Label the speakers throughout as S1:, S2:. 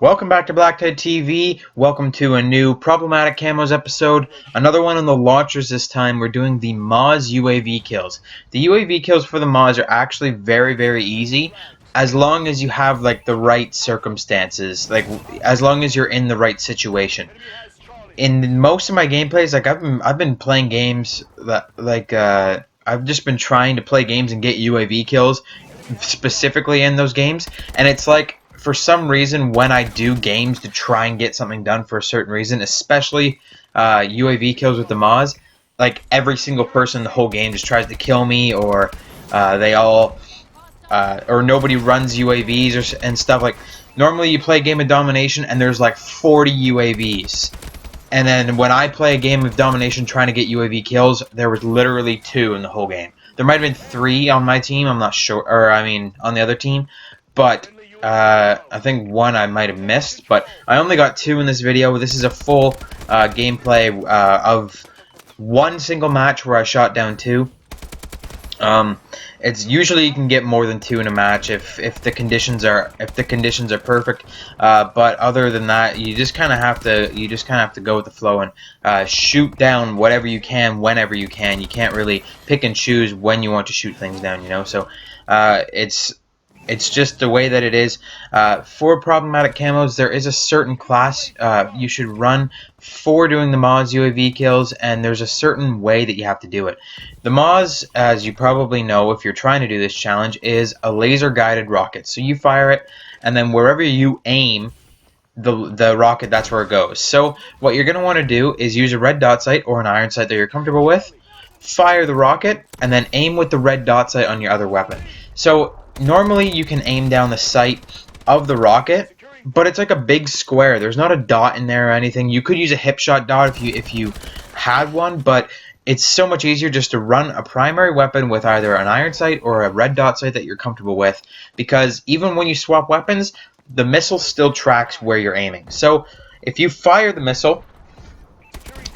S1: Welcome back to BlackTideTV. Welcome to a new Problematic Camos episode. Another one on the launchers this time. We're doing the MAAWS UAV kills. The UAV kills for the MAAWS are actually very easy as long as you have like the right circumstances, like as long as you're in the right situation. In most of my gameplays, like I've been playing games that I've just been trying to play games and get UAV kills specifically in those games, and it's like for some reason when I do games to try and get something done for a certain reason, especially UAV kills with the MAAWS, like every single person in the whole game just tries to kill me, or they all or nobody runs UAVs and stuff. Like normally you play a game of domination and there's like 40 UAVs. And then when I play a game of domination trying to get UAV kills, there was literally 2 in the whole game. There might have been 3 on my team, I'm not sure, or I mean on the other team, but I think 1 I might have missed, but I only got 2 in this video. This is a full gameplay of one single match where I shot down 2. It's usually you can get more than 2 in a match if the conditions are perfect. But other than that, you just kind of have to go with the flow and shoot down whatever you can whenever you can. You can't really pick and choose when you want to shoot things down, you know. So it's just the way that it is. For problematic camos, there is a certain class you should run for doing the MAAWS UAV kills, and there's a certain way that you have to do it. The MAAWS, as you probably know if you're trying to do this challenge, is a laser-guided rocket. So you fire it, and then wherever you aim the rocket, that's where it goes. So what you're going to want to do is use a red dot sight or an iron sight that you're comfortable with, fire the rocket, and then aim with the red dot sight on your other weapon. So normally you can aim down the sight of the rocket, but it's like a big square. There's not a dot in there or anything. You could use a hip shot dot if you had one, but it's so much easier just to run a primary weapon with either an iron sight or a red dot sight that you're comfortable with, because even when you swap weapons, the missile still tracks where you're aiming. So if you fire the missile,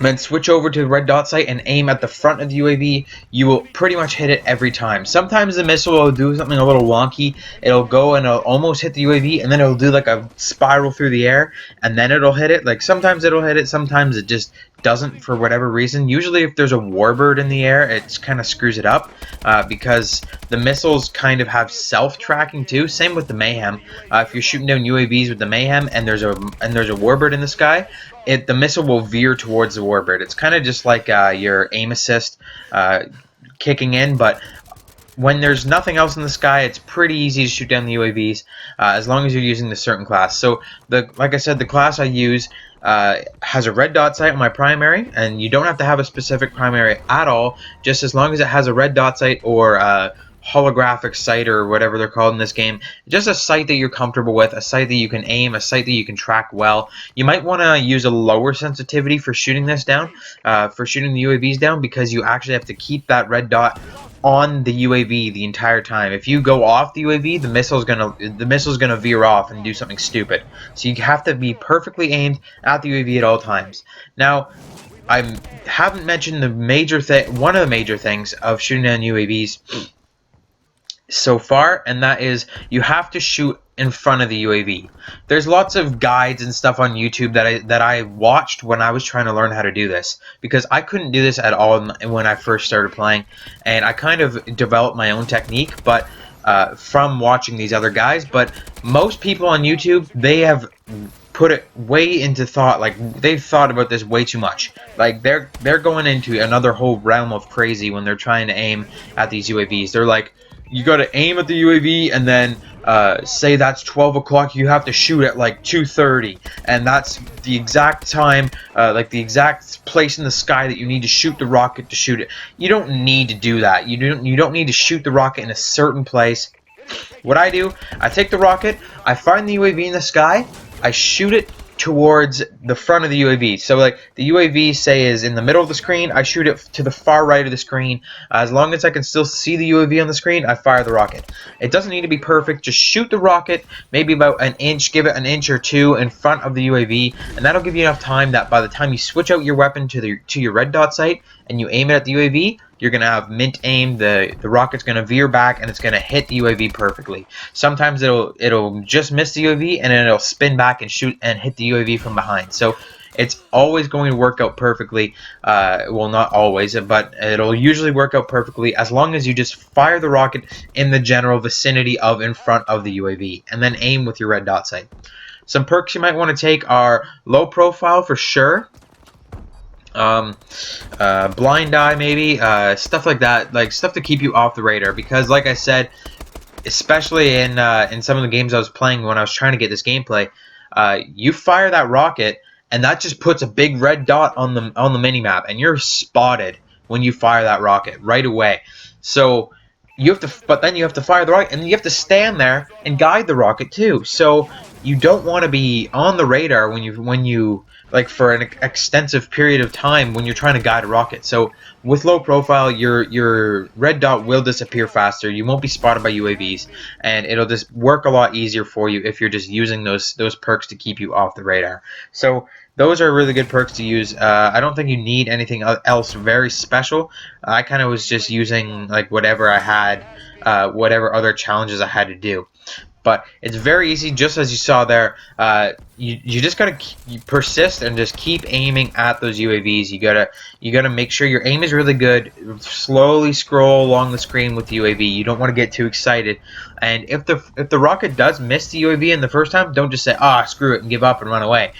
S1: then switch over to the red dot sight and aim at the front of the UAV, you will pretty much hit it every time. Sometimes the missile will do something a little wonky. It'll go and it'll almost hit the UAV, and then it'll do like a spiral through the air, and then it'll hit it. Like sometimes it'll hit it, sometimes it just doesn't for whatever reason. Usually if there's a warbird in the air, it kind of screws it up because the missiles kind of have self-tracking too. Same with the Mayhem. If you're shooting down UAVs with the Mayhem and there's a warbird in the sky, the missile will veer towards the warbird. It's kind of just like your aim assist kicking in, but when there's nothing else in the sky, it's pretty easy to shoot down the UAVs as long as you're using the certain class. So, like I said, the class I use has a red dot sight on my primary, and you don't have to have a specific primary at all, just as long as it has a red dot sight or holographic sight or whatever they're called in this game. Just a sight that you're comfortable with, a sight that you can aim, a sight that you can track well. You might want to use a lower sensitivity for shooting this down, for shooting the UAVs down, because you actually have to keep that red dot on the UAV the entire time. If you go off the UAV, the missile's gonna veer off and do something stupid. So you have to be perfectly aimed at the UAV at all times. Now, I haven't mentioned one of the major things of shooting down UAVs so far, and that is you have to shoot in front of the UAV. There's lots of guides and stuff on YouTube that I watched when I was trying to learn how to do this, because I couldn't do this at all when I first started playing, and I kind of developed my own technique, but from watching these other guys. But most people on YouTube, they have put it way into thought. Like they've thought about this way too much. Like they're going into another whole realm of crazy when they're trying to aim at these UAVs. They're like, you got to aim at the UAV, and then say that's 12 o'clock, you have to shoot at like 2:30, and that's the exact time, like the exact place in the sky that you need to shoot the rocket to shoot it. You don't need to do that. You don't need to shoot the rocket in a certain place. What I do, I take the rocket, I find the UAV in the sky, I shoot it towards the front of the UAV. So like the UAV, say, is in the middle of the screen, I shoot it to the far right of the screen. As long as I can still see the UAV on the screen, I fire the rocket. It doesn't need to be perfect. Just shoot the rocket maybe about an inch, give it an inch or two in front of the UAV, and that'll give you enough time that by the time you switch out your weapon to your red dot sight and you aim it at the UAV, you're going to have mint aim. The rocket's going to veer back and it's going to hit the UAV perfectly. Sometimes it'll just miss the UAV and then it'll spin back and shoot and hit the UAV from behind. So it's always going to work out perfectly. Well, not always, but it'll usually work out perfectly as long as you just fire the rocket in the general vicinity of in front of the UAV and then aim with your red dot sight. Some perks you might want to take are low profile for sure. Blind eye maybe, stuff like that, like stuff to keep you off the radar, because like I said, especially in some of the games I was playing when I was trying to get this gameplay, you fire that rocket and that just puts a big red dot on the minimap, and you're spotted when you fire that rocket right away. So you have to, but then you have to fire the rocket and you have to stand there and guide the rocket too. So you don't want to be on the radar when you like for an extensive period of time when you're trying to guide a rocket. So with low profile, your red dot will disappear faster. You won't be spotted by UAVs, and it'll just work a lot easier for you if you're just using those perks to keep you off the radar. So those are really good perks to use. I don't think you need anything else very special. I kind of was just using like whatever I had, whatever other challenges I had to do. But it's very easy, just as you saw there. You just gotta persist and just keep aiming at those UAVs. You gotta make sure your aim is really good. Slowly scroll along the screen with the UAV. You don't want to get too excited. And if the rocket does miss the UAV in the first time, don't just say, "Ah, screw it," and give up and run away.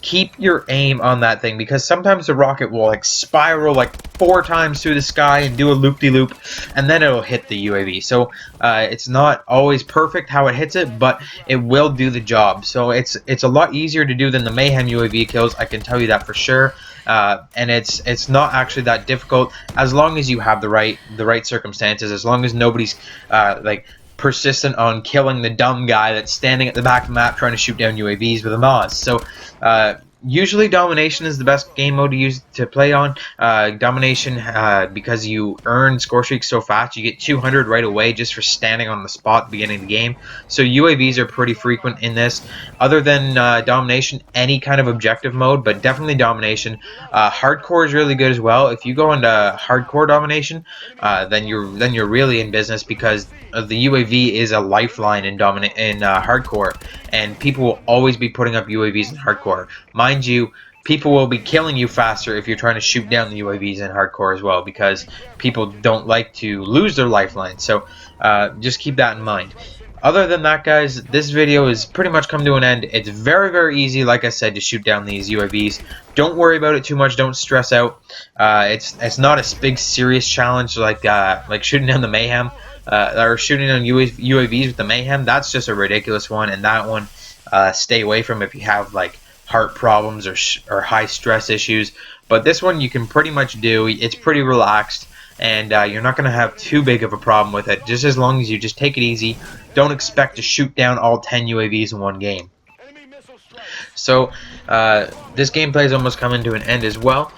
S1: Keep your aim on that thing, because sometimes the rocket will like spiral like 4 times through the sky and do a loop-de-loop, and then it'll hit the UAV. So it's not always perfect how it hits it, but it will do the job. So it's a lot easier to do than the Mayhem UAV kills, I can tell you that for sure. And it's not actually that difficult as long as you have the right circumstances, as long as nobody's like persistent on killing the dumb guy that's standing at the back of the map trying to shoot down UAVs with a MAAWS. So usually domination is the best game mode to use to play on. Domination, because you earn score streaks so fast, you get 200 right away just for standing on the spot at the beginning of the game. So UAVs are pretty frequent in this. Other than domination, any kind of objective mode, but definitely domination. Hardcore is really good as well. If you go into hardcore domination, then you're really in business, because the UAV is a lifeline in hardcore, and people will always be putting up UAVs in hardcore. Mind you, people will be killing you faster if you're trying to shoot down the UAVs in hardcore as well, because people don't like to lose their lifeline. So just keep that in mind. Other than that, guys, this video has pretty much come to an end. It's very, very easy, like I said, to shoot down these UAVs. Don't worry about it too much. Don't stress out. It's not a big, serious challenge like shooting down the Mayhem, or shooting down UAVs with the Mayhem. That's just a ridiculous one, and that one, stay away from if you have like heart problems or high stress issues. But this one you can pretty much do. It's pretty relaxed, and you're not going to have too big of a problem with it, just as long as you just take it easy. Don't expect to shoot down all 10 UAVs in one game. So this gameplay is almost coming to an end as well.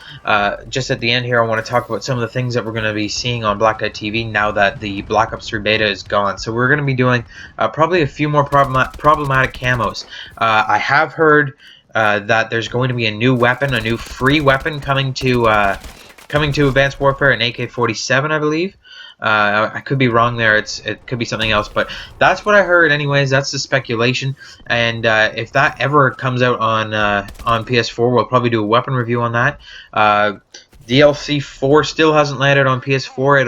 S1: Just at the end here, I want to talk about some of the things that we're going to be seeing on BlackTideTV now that the Black Ops 3 beta is gone. So we're going to be doing probably a few more problematic camos. I have heard that there's going to be a new weapon, a new free weapon coming to Advanced Warfare, an AK-47, I believe. I could be wrong there. It could be something else, but that's what I heard. Anyways, that's the speculation. And if that ever comes out on PS4, we'll probably do a weapon review on that. DLC 4 still hasn't landed on PS4.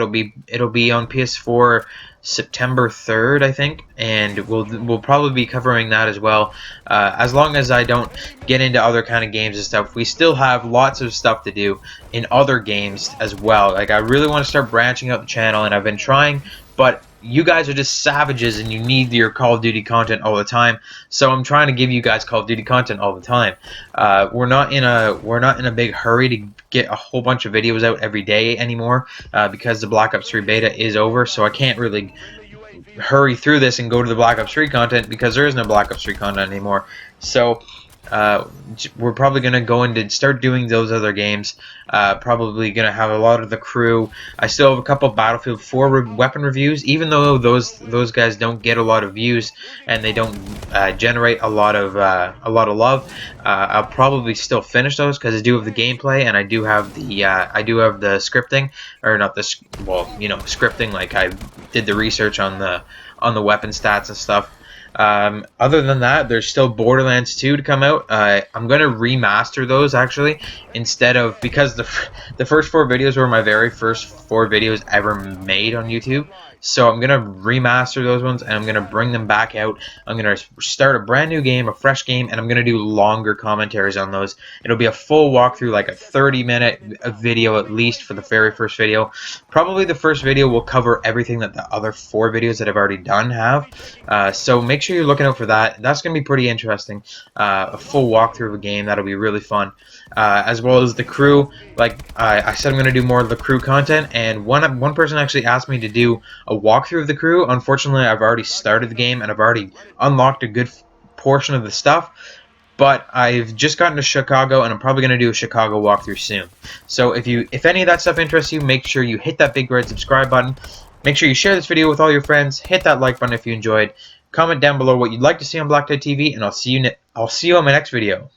S1: It'll be on PS4 September 3rd, I think, and we'll probably be covering that as well. As long as I don't get into other kind of games and stuff, we still have lots of stuff to do in other games as well. Like, I really want to start branching out the channel, and I've been trying, but you guys are just savages and you need your Call of Duty content all the time. So I'm trying to give you guys Call of Duty content all the time. We're not in a big hurry to get a whole bunch of videos out every day anymore, because the Black Ops 3 beta is over. So I can't really hurry through this and go to the Black Ops 3 content, because there is no Black Ops 3 content anymore. So we're probably going to go into start doing those other games. Probably going to have a lot of the crew. I still have a couple Battlefield 4 weapon reviews, even though those guys don't get a lot of views and they don't generate a lot of love. I'll probably still finish those because I do have the gameplay and I do have the scripting, or not the scripting, like I did the research on the weapon stats and stuff. Other than that, there's still Borderlands 2 to come out. I'm going to remaster those, actually, instead of, because the first 4 videos were my very first 4 videos ever made on YouTube. So I'm going to remaster those ones, and I'm going to bring them back out. I'm going to start a brand new game, a fresh game, and I'm going to do longer commentaries on those. It'll be a full walkthrough, like a 30-minute video at least for the very first video. Probably the first video will cover everything that the other 4 videos that I've already done have. So make sure you're looking out for that. That's going to be pretty interesting. A full walkthrough of a game. That'll be really fun. As well as the crew. Like I said, I'm going to do more of the crew content. And one person actually asked me to do a walkthrough of the crew. Unfortunately, I've already started the game and I've already unlocked a good portion of the stuff. But I've just gotten to Chicago, and I'm probably going to do a Chicago walkthrough soon. So if any of that stuff interests you, make sure you hit that big red subscribe button. Make sure you share this video with all your friends. Hit that like button if you enjoyed. Comment down below what you'd like to see on BlackTideTV, and I'll see you on my next video.